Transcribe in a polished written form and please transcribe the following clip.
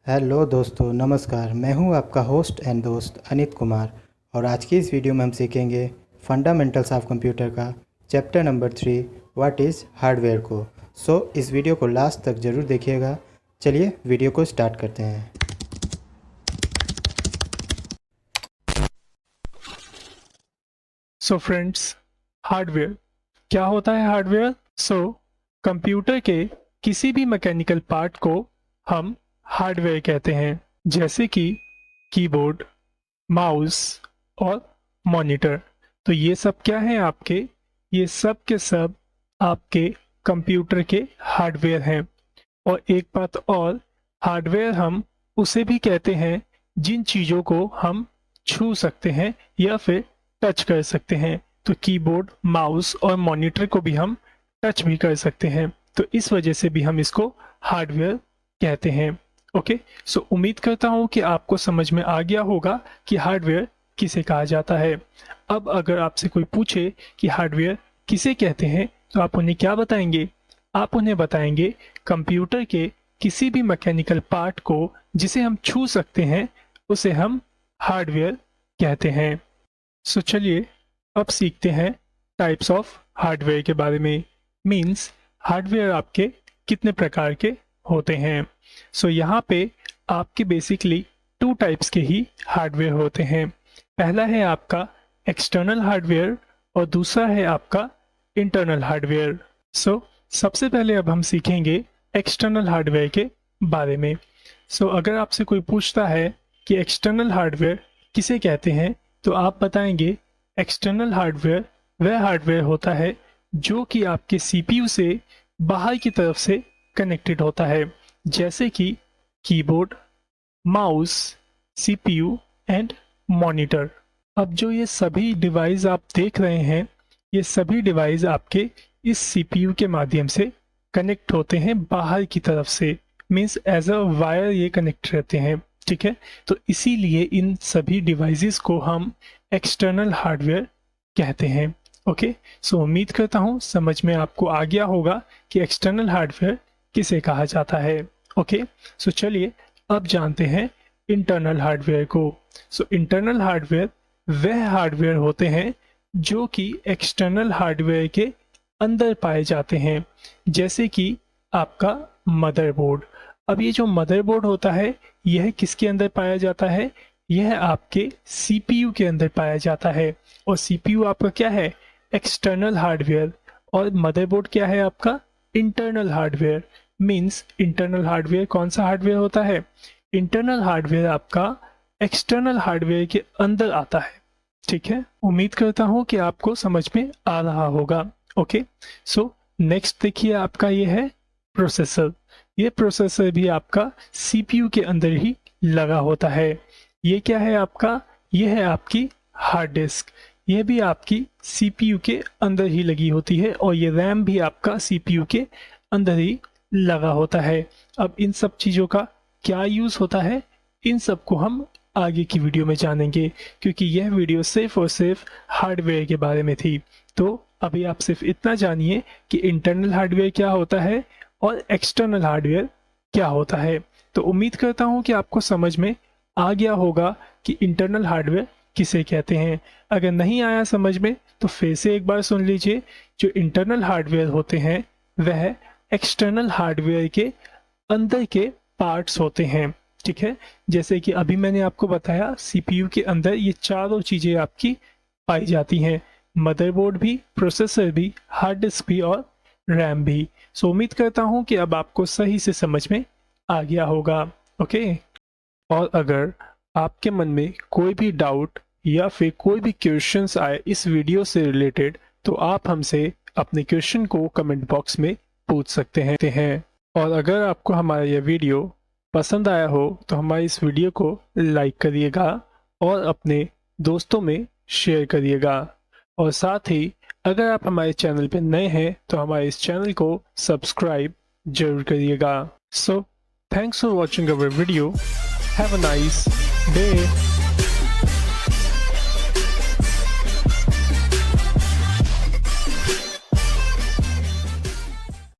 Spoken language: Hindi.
हेलो दोस्तों, नमस्कार। मैं हूं आपका होस्ट एंड दोस्त अनित कुमार और आज की इस वीडियो में हम सीखेंगे फंडामेंटल्स ऑफ कंप्यूटर का chapter number 3 what is hardware को। इस वीडियो को लास्ट तक ज़रूर देखिएगा। चलिए वीडियो को स्टार्ट करते हैं। सो फ्रेंड्स, हार्डवेयर क्या होता है? हार्डवेयर कंप्यूटर के किसी भी मैकेनिकल पार्ट को हम हार्डवेयर कहते हैं, जैसे कि कीबोर्ड, माउस और मॉनिटर। तो ये सब क्या है आपके? ये सब के सब आपके कंप्यूटर के हार्डवेयर हैं। और एक बात और, हार्डवेयर हम उसे भी कहते हैं जिन चीज़ों को हम छू सकते हैं या फिर टच कर सकते हैं। तो कीबोर्ड, माउस और मॉनिटर को भी हम टच भी कर सकते हैं, तो इस वजह से भी हम इसको हार्डवेयर कहते हैं। ओके, उम्मीद करता हूँ कि आपको समझ में आ गया होगा कि हार्डवेयर किसे कहा जाता है। अब अगर आपसे कोई पूछे कि हार्डवेयर किसे कहते हैं, तो आप उन्हें क्या बताएंगे? आप उन्हें बताएंगे कंप्यूटर के किसी भी मैकेनिकल पार्ट को जिसे हम छू सकते हैं, उसे हम हार्डवेयर कहते हैं। चलिए अब सीखते हैं टाइप्स ऑफ हार्डवेयर के बारे में। मींस हार्डवेयर आपके कितने प्रकार के होते हैं। यहाँ पे आपके बेसिकली 2 टाइप्स के ही हार्डवेयर होते हैं। पहला है आपका एक्सटर्नल हार्डवेयर और दूसरा है आपका इंटरनल हार्डवेयर। सबसे पहले अब हम सीखेंगे एक्सटर्नल हार्डवेयर के बारे में। अगर आपसे कोई पूछता है कि एक्सटर्नल हार्डवेयर किसे कहते हैं, तो आप बताएंगे एक्सटर्नल हार्डवेयर वह हार्डवेयर होता है जो कि आपके सीपीयू से बाहर की तरफ से कनेक्टेड होता है, जैसे कि keyboard, mouse, CPU and monitor. अब जो ये सभी डिवाइस आप देख रहे हैं, ये सभी डिवाइस आपके इस सीपीयू के माध्यम से कनेक्ट होते हैं बाहर की तरफ से। मीन्स एज अ वायर ये कनेक्ट रहते हैं, ठीक है। तो इसीलिए इन सभी डिवाइसेस को हम एक्सटर्नल हार्डवेयर कहते हैं। ओके, उम्मीद करता हूँ समझ में आपको आ गया होगा कि एक्सटर्नल हार्डवेयर किसे कहा जाता है। ओके, चलिए अब जानते हैं इंटरनल हार्डवेयर को। इंटरनल हार्डवेयर वह हार्डवेयर होते हैं जो कि एक्सटर्नल हार्डवेयर के अंदर पाए जाते हैं, जैसे कि आपका मदरबोर्ड। अब ये जो मदरबोर्ड होता है, यह किसके अंदर पाया जाता है? यह आपके सीपीयू के अंदर पाया जाता है। और सीपीयू आपका क्या है? External hardware. और मदरबोर्ड क्या है आपका? Internal hardware. Means internal hardware कौन सा हार्डवेयर होता है? इंटरनल हार्डवेयर आपका एक्सटर्नल हार्डवेयर के अंदर आता है, ठीक है। उम्मीद करता हूँ कि आपको समझ में आ रहा होगा। ओके, नेक्स्ट देखिए आपका ये है प्रोसेसर। ये प्रोसेसर भी आपका सीपीयू के अंदर ही लगा होता है। ये क्या है आपका? ये है आपकी हार्ड डिस्क। यह भी आपकी सीपीयू के अंदर ही लगी होती है और ये रैम भी आपका सीपीयू के अंदर ही लगा होता है। अब इन सब चीज़ों का क्या यूज़ होता है, इन सब को हम आगे की वीडियो में जानेंगे, क्योंकि यह वीडियो सिर्फ और सिर्फ हार्डवेयर के बारे में थी। तो अभी आप सिर्फ इतना जानिए कि इंटरनल हार्डवेयर क्या होता है और एक्सटर्नल हार्डवेयर क्या होता है। तो उम्मीद करता हूँ कि आपको समझ में आ गया होगा कि इंटरनल हार्डवेयर किसे कहते हैं। अगर नहीं आया समझ में, तो फिर से एक बार सुन लीजिए। जो इंटरनल हार्डवेयर होते हैं वह एक्सटर्नल हार्डवेयर के अंदर के पार्ट्स होते हैं, ठीक है। जैसे कि अभी मैंने आपको बताया, सीपीयू के अंदर ये चारों चीज़ें आपकी पाई जाती हैं, मदरबोर्ड भी, प्रोसेसर भी, हार्ड डिस्क भी और रैम भी। उम्मीद करता हूँ कि अब आपको सही से समझ में आ गया होगा। ओके, और अगर आपके मन में कोई भी डाउट या फिर कोई भी क्वेश्चंस आए इस वीडियो से रिलेटेड, तो आप हमसे अपने क्वेश्चन को कमेंट बॉक्स में पूछ सकते हैं। और अगर आपको हमारा यह वीडियो पसंद आया हो, तो हमारी इस वीडियो को लाइक करिएगा और अपने दोस्तों में शेयर करिएगा। और साथ ही अगर आप हमारे चैनल पर नए हैं, तो हमारे इस चैनल को सब्सक्राइब जरूर करिएगा। Thanks for watching our video. Have a nice day.